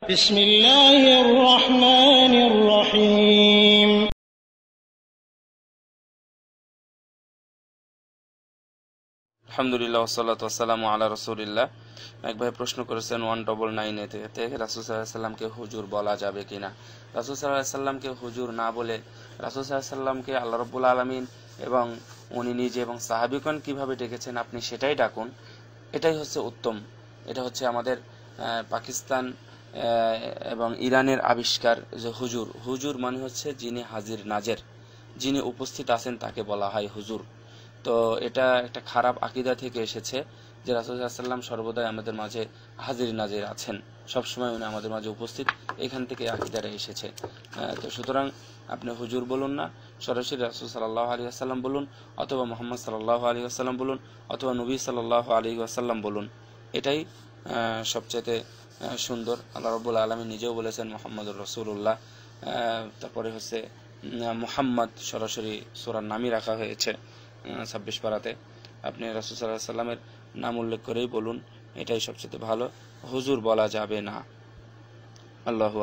বিসমিল্লাহির রহমানির রহিম। আলহামদুলিল্লাহ ওয়াসসালাতু ওয়াসসালামু আলা রাসূলিল্লাহ। এক ভাই প্রশ্ন করেছেন 199 থেকে রাসূল সাল্লাল্লাহু আলাইহি সাল্লামকে হুজুর বলা যাবে কিনা। রাসূল সাল্লাল্লাহু আলাইহি সাল্লামকে হুজুর না বলে রাসূল সাল্লাল্লাহু আলাইহি সাল্লামকে আল্লাহ রাব্বুল আলামিন এবং উনি নিজে এবং সাহাবীগণ কিভাবে ডেকেছেন আপনি সেটাই ডাকুন, এটাই হচ্ছে উত্তম। এটা হচ্ছে আমাদের পাকিস্তান এবং ইরানের আবিষ্কার যে হুজুর। হুজুর মানে হচ্ছে যিনি হাজির নাজের, যিনি উপস্থিত আছেন তাকে বলা হয় হুজুর। তো এটা একটা খারাপ আকীদা থেকে এসেছে যে রাসূল সাল্লাল্লাহু আলাইহি ওয়াসাল্লাম সর্বদাই আমাদের মাঝে হাজির নাজির আছেন, সবসময় উনি আমাদের মাঝে উপস্থিত, এখান থেকে আকীদাটা এসেছে। তো সুতরাং আপনি হুজুর বলুন না, সরাসরি রাসূল সাল্লাল্লাহু আলাইহি ওয়াসাল্লাম বলুন, অথবা মুহাম্মদ সাল্লাল্লাহু আলাইহি ওয়াসাল্লাম বলুন, অথবা নবী সাল্লাল্লাহু আলাইহি ওয়াসাল্লাম বলুন। এটাই সবচেয়ে সুন্দর। আল্লাহ রাব্বুল আলামিন নিজেও বলেছেন মুহাম্মদুর রাসূলুল্লাহ। তারপরে হচ্ছে মুহাম্মদ সরাসরি সূরার নামই রাখা হয়েছে 26 পারাতে। আপনি রাসূল সাল্লাল্লাহু আলাইহি ওয়াসাল্লামের নাম উল্লেখ করেই বলুন, এটাই সবচেয়ে ভালো। হুজুর বলা যাবে না। আল্লাহু